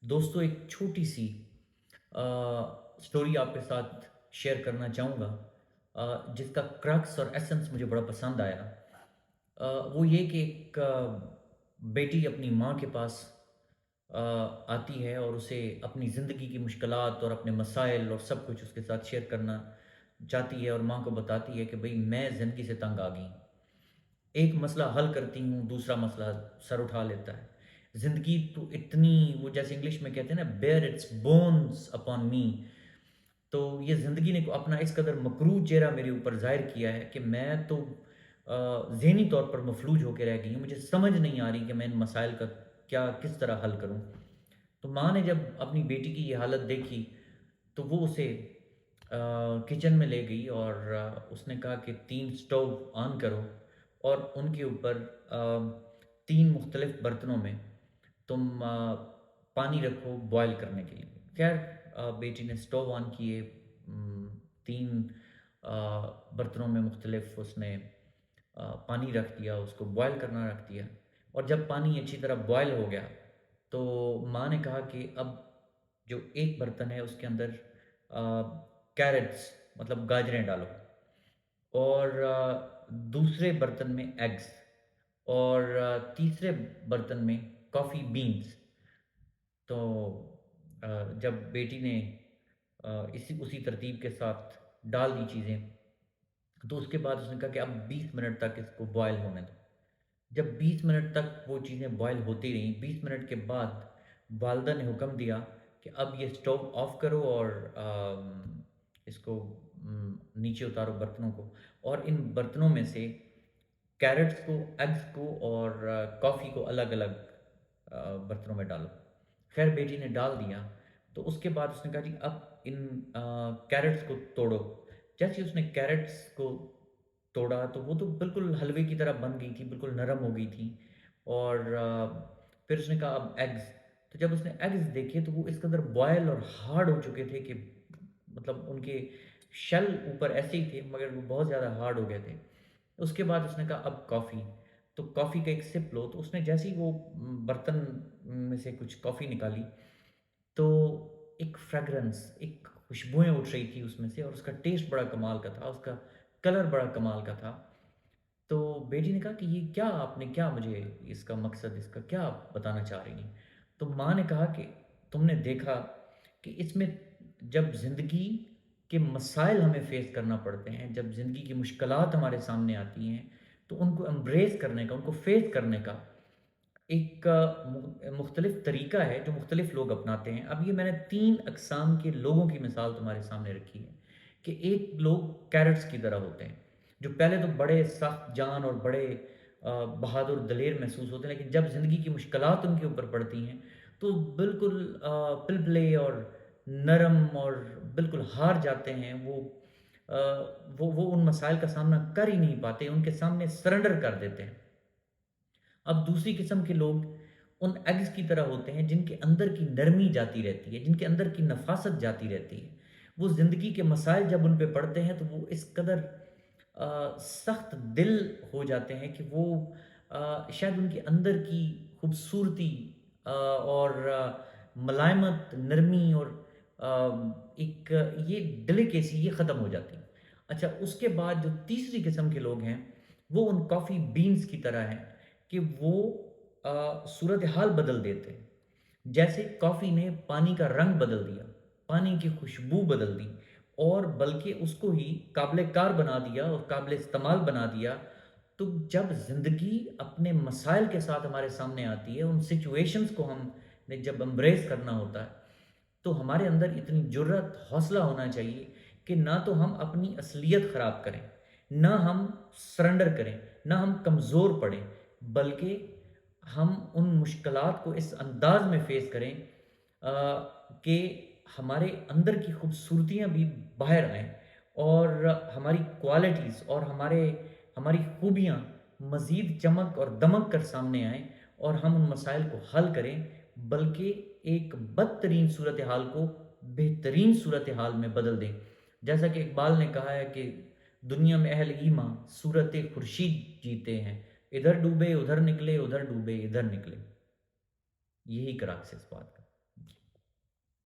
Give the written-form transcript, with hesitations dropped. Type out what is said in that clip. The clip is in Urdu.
دوستوں ایک چھوٹی سی سٹوری آپ کے ساتھ شیئر کرنا چاہوں گا، جس کا کرکس اور ایسنس مجھے بڑا پسند آیا۔ وہ یہ کہ ایک بیٹی اپنی ماں کے پاس آ، آتی ہے اور اسے اپنی زندگی کی مشکلات اور اپنے مسائل اور سب کچھ اس کے ساتھ شیئر کرنا چاہتی ہے، اور ماں کو بتاتی ہے کہ بھئی میں زندگی سے تنگ آ گئی، ایک مسئلہ حل کرتی ہوں دوسرا مسئلہ سر اٹھا لیتا ہے۔ زندگی تو اتنی، وہ جیسے انگلش میں کہتے ہیں نا، bear its bones upon me, تو یہ زندگی نے اپنا اس قدر مکروہ چہرہ میرے اوپر ظاہر کیا ہے کہ میں تو ذہنی طور پر مفلوج ہو کے رہ گئی ہوں، مجھے سمجھ نہیں آ رہی کہ میں ان مسائل کا کس طرح حل کروں۔ تو ماں نے جب اپنی بیٹی کی یہ حالت دیکھی تو وہ اسے کچن میں لے گئی اور اس نے کہا کہ 3 سٹوو آن کرو اور ان کے اوپر 3 مختلف برتنوں میں تم پانی رکھو بوائل کرنے کے لیے۔ خیر، بیٹی نے سٹوو آن کیے، 3 برتنوں میں مختلف اس نے پانی رکھ دیا، اس کو بوائل کرنا رکھ دیا، اور جب پانی اچھی طرح بوائل ہو گیا تو ماں نے کہا کہ اب جو ایک برتن ہے اس کے اندر کیرٹس مطلب گاجریں ڈالو، اور دوسرے برتن میں ایگز، اور تیسرے برتن میں کافی بینز۔ تو جب بیٹی نے اسی ترتیب کے ساتھ ڈال دی چیزیں، تو اس کے بعد اس نے کہا کہ اب 20 منٹ تک اس کو بوائل ہونے دو۔ جب 20 منٹ تک وہ چیزیں بوائل ہوتی رہیں، 20 منٹ کے بعد والدہ نے حکم دیا کہ اب یہ سٹوو آف کرو اور اس کو نیچے اتارو برتنوں کو، اور ان برتنوں میں سے کیرٹس کو، ایگز کو اور کافی کو الگ الگ برتنوں میں ڈالو۔ خیر بیٹی نے ڈال دیا، تو اس کے بعد اس نے کہا جی اب ان کیرٹس کو توڑو۔ جیسے اس نے کیرٹس کو توڑا تو وہ تو بالکل حلوے کی طرح بن گئی تھی، بالکل نرم ہو گئی تھی، اور پھر اس نے کہا اب ایگز۔ تو جب اس نے ایگز دیکھے تو وہ اس قدر بوائل اور ہارڈ ہو چکے تھے کہ مطلب ان کے شل اوپر ایسے ہی تھے مگر وہ بہت زیادہ ہارڈ ہو گئے تھے۔ اس کے بعد اس نے کہا اب کافی، تو کافی کا ایک سپ لو۔ تو اس نے جیسے ہی وہ برتن میں سے کچھ کافی نکالی تو ایک فریگرنس، ایک خوشبوئیں اٹھ رہی تھی اس میں سے، اور اس کا ٹیسٹ بڑا کمال کا تھا، اس کا کلر بڑا کمال کا تھا۔ تو بیٹی نے کہا کہ یہ کیا، آپ نے کیا مجھے اس کا مقصد، اس کا کیا آپ بتانا چاہ رہی ہیں؟ تو ماں نے کہا کہ تم نے دیکھا کہ اس میں جب زندگی کے مسائل ہمیں فیس کرنا پڑتے ہیں، جب زندگی کی مشکلات ہمارے سامنے آتی ہیں، تو ان کو امبریس کرنے کا، ان کو فیس کرنے کا ایک مختلف طریقہ ہے جو مختلف لوگ اپناتے ہیں۔ اب یہ میں نے 3 اقسام کے لوگوں کی مثال تمہارے سامنے رکھی ہے کہ ایک لوگ کیرٹس کی طرح ہوتے ہیں، جو پہلے تو بڑے سخت جان اور بڑے بہادر دلیر محسوس ہوتے ہیں، لیکن جب زندگی کی مشکلات ان کے اوپر پڑتی ہیں تو بالکل پلپلے اور نرم اور بالکل ہار جاتے ہیں۔ وہ ان مسائل کا سامنا کر ہی نہیں پاتے، ان کے سامنے سرنڈر کر دیتے ہیں۔ اب دوسری قسم کے لوگ ان ایگز کی طرح ہوتے ہیں جن کے اندر کی نرمی جاتی رہتی ہے، جن کے اندر کی نفاست جاتی رہتی ہے۔ وہ زندگی کے مسائل جب ان پہ پڑتے ہیں تو وہ اس قدر سخت دل ہو جاتے ہیں کہ وہ شاید ان کے اندر کی خوبصورتی اور ملائمت، نرمی اور ایک یہ ڈیلیکیسی یہ ختم ہو جاتی ہے۔ اچھا، اس کے بعد جو تیسری قسم کے لوگ ہیں وہ ان کافی بینز کی طرح ہیں کہ وہ صورتحال بدل دیتے ہیں۔ جیسے کافی نے پانی کا رنگ بدل دیا، پانی کی خوشبو بدل دی، اور بلکہ اس کو ہی قابل کار بنا دیا اور قابل استعمال بنا دیا۔ تو جب زندگی اپنے مسائل کے ساتھ ہمارے سامنے آتی ہے، ان سچویشنز کو ہم نے جب امبریس کرنا ہوتا ہے، تو ہمارے اندر اتنی جرت، حوصلہ ہونا چاہیے کہ نہ تو ہم اپنی اصلیت خراب کریں، نہ ہم سرنڈر کریں، نہ ہم کمزور پڑیں، بلکہ ہم ان مشکلات کو اس انداز میں فیس کریں کہ ہمارے اندر کی خوبصورتیاں بھی باہر آئیں، اور ہماری کوالٹیز اور ہماری خوبیاں مزید چمک اور دمک کر سامنے آئیں، اور ہم ان مسائل کو حل کریں، بلکہ ایک بدترین صورتحال کو بہترین صورتحال میں بدل دیں۔ جیسا کہ اقبال نے کہا ہے کہ دنیا میں اہل ایماں صورت خورشید جیتے ہیں، ادھر ڈوبے ادھر نکلے، ادھر ڈوبے ادھر نکلے۔ یہی کراکس ہے اس بات کا۔